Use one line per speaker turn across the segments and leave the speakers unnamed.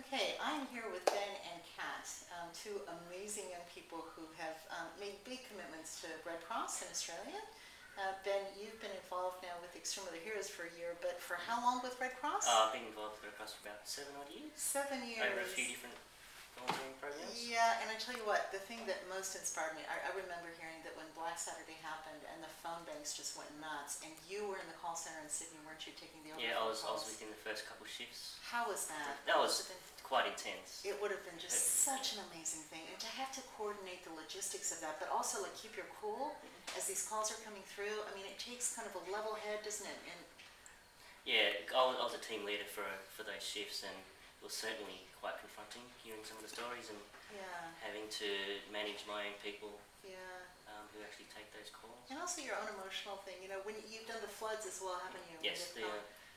Okay, I'm here with Ben and Kat, two amazing young people who have made big commitments to Red Cross in Australia. Ben, you've been involved now with Extreme Weather Heroes for a year, but for how long with Red Cross?
I've been involved with Red Cross for about 7 odd years.
7 years.
Over a few different volunteering programs.
Yeah, and I tell you what, the thing that most inspired me, I remember hearing that when Black Saturday happened and the phone banks just went nuts, and you were in the call center in Sydney, weren't you, taking the overflow
Yeah, I was
calls?
within the first couple of shifts.
How was that?
That was quite intense.
It would have been just such an amazing thing, and to have to coordinate the logistics of that, but also like keep your cool as these calls are coming through. I mean, it takes kind of a level head, doesn't it? And
yeah, I was a team leader for those shifts, and it was certainly quite confronting hearing some of the stories and having to manage my own people who actually take those calls.
And also your own emotional thing. You know, when you've done the floods as well, haven't you?
Yes, the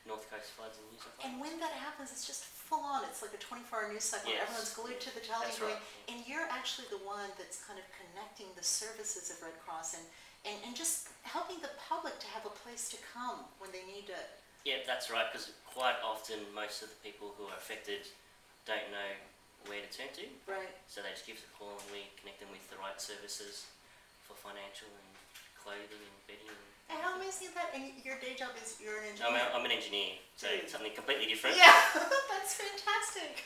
North Coast floods in New South Wales.
And when that happens, it's just full on. It's like a 24-hour news cycle.
Yes.
Everyone's glued to the telly.
That's right.
And you're actually the one that's kind of connecting the services of Red Cross and just helping the public to have a place to come when they need to.
Yeah, that's right, because quite often most of the people who are affected don't know where to turn to.
Right.
So they just give us a call and we connect them with the right services for financial and clothing and bedding.
And how amazing is that? And your day job is you're an engineer.
I'm an engineer, so it's something completely different.
Yeah, that's fantastic.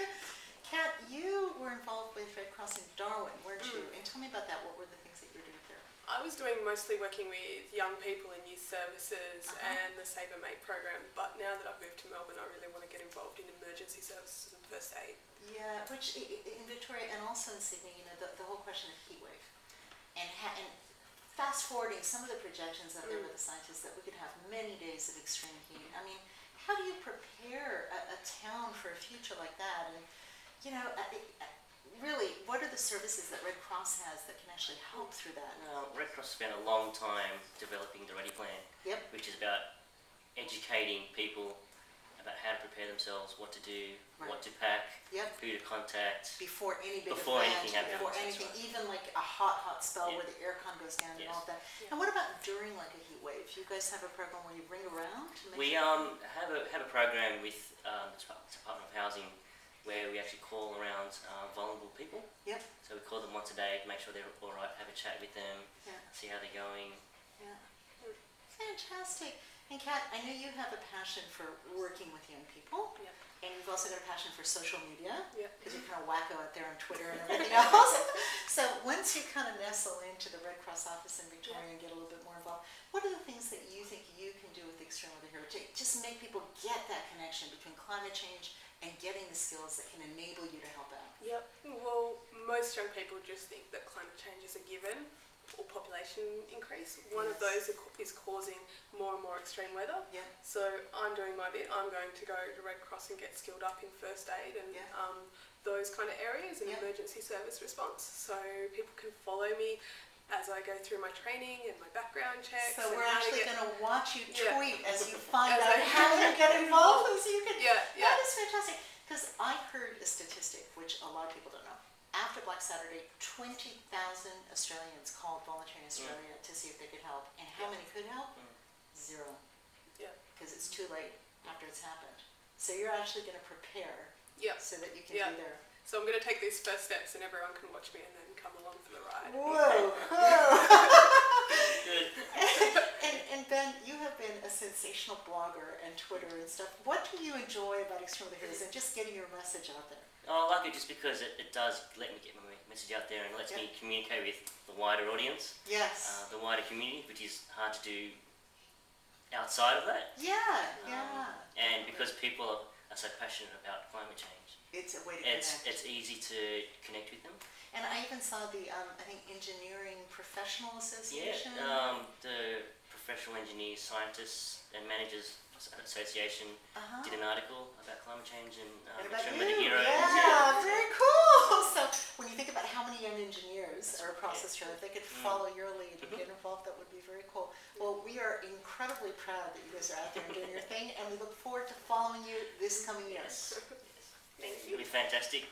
Kat, you were involved with Red Cross in Darwin, weren't you? And tell me about that. What were the things that you were doing there?
I was doing mostly working with young people in youth services and the Save a Mate program, but now that I've moved to Melbourne, I really want to get involved in emergency services and first aid.
Yeah, which in Victoria and also in Sydney, you know, the whole question of heat wave. And fast forwarding some of the projections out there with the scientists that we could have many days of extreme heat. I mean, how do you prepare a town for a future like that? And, you know, really, what are the services that Red Cross has that can actually help through that?
Red Cross spent a long time developing the Ready Plan, which is about educating people about how to prepare themselves, what to do, what to pack, who to contact.
Before any big
anything happens.
Before anything, even like a hot spell where the aircon goes down and all that. And what about during like a heat wave? You guys have a program where you ring around to make
We have a program with the Department of Housing where we actually call around vulnerable people.
Yep.
So we call them once a day to make sure they're all right, have a chat with them, see how they're going.
Yeah. Fantastic. And Kat, I know you have a passion for working with young people.
Yep.
And you've also got a passion for social media. Because
Yep.
you're kind of wacko out there on Twitter and everything else. So once you kind of nestle into the Red Cross office in Victoria and get a little bit more involved, what are the things that you think you can do with Extreme Weather Hero to just make people get that connection between climate change and getting the skills that can enable you to help out?
Yep. Well, most young people just think that climate change is a given or population increase. One of those is causing more and more extreme weather.
Yeah.
So I'm doing my bit. I'm going to go to Red Cross and get skilled up in first aid and those kind of areas and emergency service response. So people can follow me as I go through my training and my background checks.
So we're actually going to watch you tweet as you find
As
out how you get involved. As you can.
Yeah.
That is fantastic. Because I heard a statistic, which a lot of people don't know. After Black Saturday, 20,000 Australians called Volunteering Australia to see if they could help. And how many could help? Zero.
Yeah.
Because it's too late after it's happened. So you're actually going to prepare so that you can be there.
So I'm going to take these first steps and everyone can watch me and then come along for the ride.
Whoa!
Good.
And Ben, you have been a sensational blogger and Twitter and stuff. What do you enjoy about Extreme Weather Heroes and just getting your message out there?
I like it just because it does let me get my message out there and lets me communicate with the wider audience.
Yes.
The wider community, which is hard to do outside of that. And because people are so passionate about climate change,
it's a way to connect.
It's easy to connect with them.
And I even saw the, I think, Engineering Professional Association.
The Professional Engineers, Scientists and Managers Association did an article about climate change and Extreme Weather Heroes.
Yeah, very cool. So when you think about how many young engineers are across Australia, if they could follow your lead and get involved, that would be very cool. Well, we are incredibly proud that you guys are out there and doing your thing, and we look forward to following you this coming year.
Yes. Thank you. It'll be fantastic.